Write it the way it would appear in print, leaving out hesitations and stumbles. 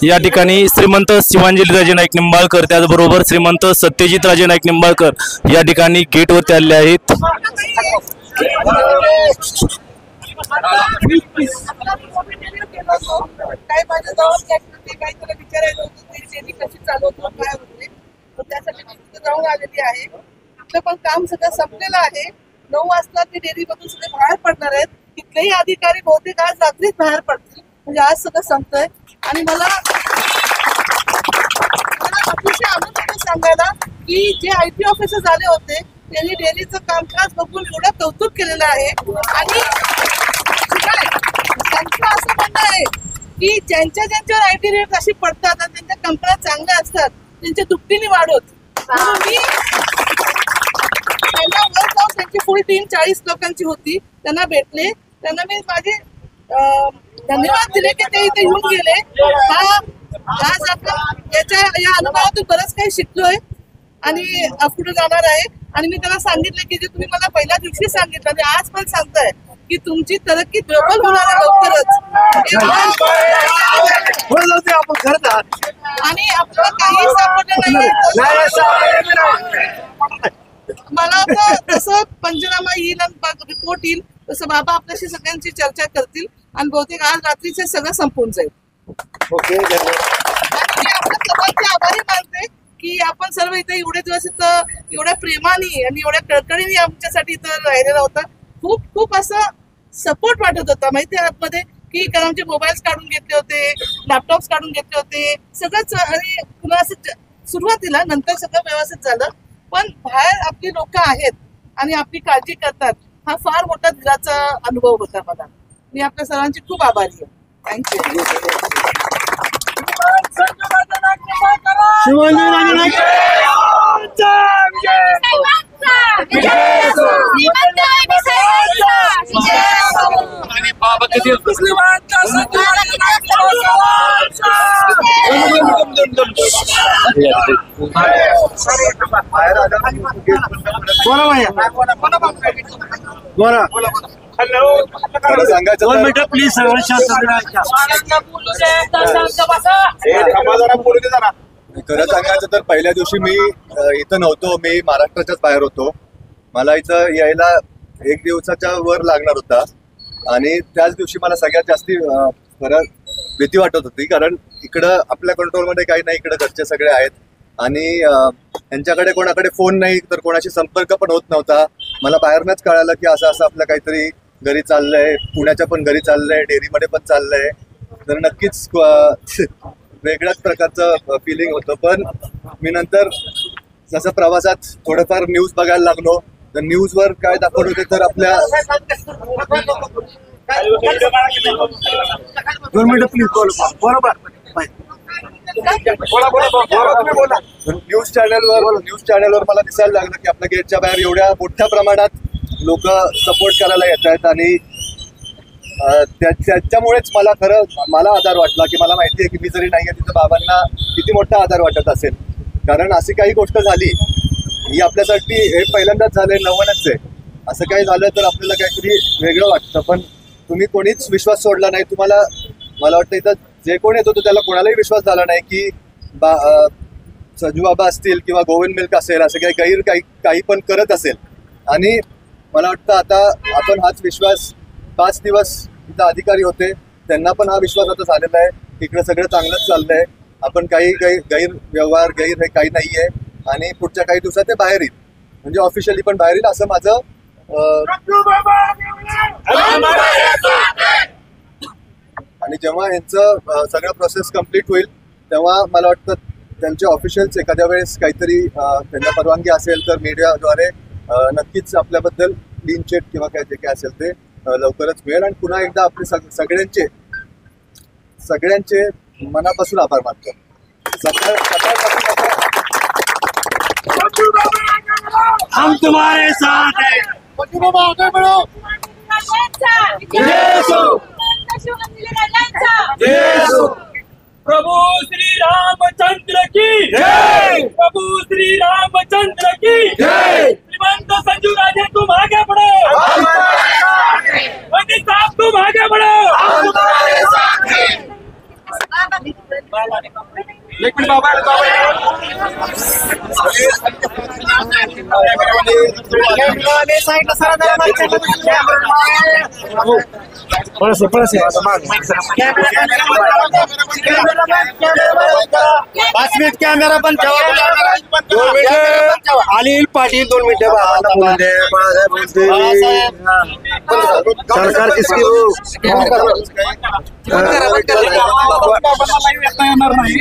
या ठिकाणी श्रीमंत शिवांजली राजे नाईक निंबाळकर त्याचबरोबर श्रीमंत सत्यजित राजे नाईक निंबाळकर या ठिकाणी गेटवरती आले आहेत. काय माझ्या जवळ काहीतरी विचारायचं होतं शेती कशी चालवतो काय होते त्यासाठी मी जाऊन आलेली आहे. आपलं पण काम सगळं संपलेलं आहे. 9 वाजता ते डेअरीमधून सगळे बाहेर पडणार आहेत. तिथलेही अधिकारी बहुतेक आज रात्रीच बाहेर पडतील म्हणजे आज सगळं संपतंय. आणि मला अतिशय आनंद होतो सांगायला की जे IT ऑफिसर झाले होते त्यांनी डेअरीचं कामकाज बघून एवढं कौतुक केलेलं आहे. आणि त्यांचं असं म्हणणं आहे की ज्यांच्यावर IT रेट अशी पडतात आणि त्यांच्या कंपन्या चांगल्या असतात त्यांच्या दुपटीने वाढवत. मी त्यांना वर जाऊन त्यांची फुल टीम 40 लोकांची होती त्यांना भेटले. त्यांना मी माझे धन्यवाद दिले की ते इथे येऊन गेले. आज आपण या अनुभवातून बरंच काही शिकलोय आणि पुढे जाणार आहे. आणि मी त्यांना सांगितलं की जे तुम्ही मला पहिल्या दिवशी सांगितलं आणि आज पण सांगताय की तुमची तरक्की डबल होणार आहे लवकरच. आणि आपल्याला काही सापडलं नाही. मला वाटतं जसं पंचनामा येईल आणि रिपोर्ट येईल तसं बाबा आपल्याशी सगळ्यांची चर्चा करतील आणि बहुतेक आज रात्रीचे सगळं संपून जाईल. ओके, मी आपल्या सर्वांचे आभारी मानते की आपण सर्व इथे एवढे दिवस इथं एवढ्या प्रेमाने आणि एवढ्या कळकळीने आमच्यासाठी इथं राहिलेला होता. खूप खूप असं सपोर्ट वाटत होता माहिती आहे आतमध्ये की कारण आमचे मोबाईल्स काढून घेतले होते, लॅपटॉप्स काढून घेतले होते सगळंच. आणि पुन्हा असं सुरुवातीला नंतर सगळं व्यवस्थित झालं. पण बाहेर आपली लोक आहेत आणि आपली काळजी करतात हा फार मोठा दिलाचा अनुभव होता मला. मी आपल्या सर्वांची खूप आभारी आहे. थँक्यू. सांगायचं प्लीज खरं सांगायचं तर पहिल्या दिवशी मी इथं नव्हतो. मी महाराष्ट्राच्याच बाहेर होतो. मला इथं यायला 1 दिवसाच्या वर लागणार होता आणि त्याच दिवशी मला सगळ्यात जास्ती खरं भीती वाटत होती कारण इकडं आपल्या कंट्रोलमध्ये काही नाही. इकडं घरचे सगळे आहेत आणि यांच्याकडे कोणाकडे फोन नाही तर कोणाशी संपर्क पण होत नव्हता. मला बाहेरनच कळालं की असं असं आपलं काहीतरी घरी चाललंय, पुण्याच्या पण घरी चाललंय, डेअरीमध्ये पण चाललंय. तर नक्कीच वेगळ्याच प्रकारचं फिलिंग होतं. पण मी नंतर जसं प्रवासात थोडंफार न्यूज बघायला लागलो तर न्यूजवर काय दाखवत होते तर आपल्या न्यूज चॅनलवर मला दिसायला लागलं की आपल्या गेटच्या बाहेर एवढ्या मोठ्या प्रमाणात लोक सपोर्ट करायला येत आहेत. आणि त्याच्यामुळेच मला आधार वाटला की मला माहिती आहे की मी जरी नाही आहे तिथं बाबांना किती मोठा आधार वाटत असेल. कारण अशी काही गोष्ट झाली ही आपल्यासाठी हे पहिल्यांदाच झालंय, नवनच आहे. असं काही झालं तर आपल्याला काहीतरी वेगळं वाटतं. पण तुम्ही कोणीच विश्वास सोडला नाही. तुम्हाला मला वाटतं इथं जे कोण येत होतं त्याला कोणालाही विश्वास झाला नाही की संजू बाबा असतील किंवा गोविंद मिल्क असेल असं काही पण करत असेल. आणि मला वाटतं आता आपण हाच विश्वास 5 दिवस इथं अधिकारी होते त्यांना पण हा विश्वास आता झालेला आहे. इकडे सगळं चांगलंच चाललंय. आपण काही गैरव्यवहार हे काही नाही आहे आणि पुढच्या काही दिवसात ते बाहेर येईल म्हणजे ऑफिशियली पण बाहेर येईल असं माझं. आणि जेव्हा यांचं सगळं प्रोसेस कम्प्लीट होईल तेव्हा मला वाटतं त्यांचे ऑफिशियल्स एखाद्या वेळेस काहीतरी त्यांना परवानगी असेल तर मीडियाद्वारे नक्कीच आपल्याबद्दल क्लीन चिट किंवा काय जे काय असेल ते लवकरच मिळेल. आणि पुन्हा एकदा आपले सगळ्यांचे मनापासून आभार मानतो. हम तुम्हारे साथ हैं. आगे बढ़ो. प्रभु श्री रामचंद्र की जय. प्रभु श्री रामचंद्र की जय. श्रीमंत संजू राजे तुम आगे बढ़ो. पंडित साहब तुम आगे बढ़ो. एक मिनिट बाबा कॅमेरा पण अनिल पाटील 2 मिनिटं सरकार किसकी येणार नाही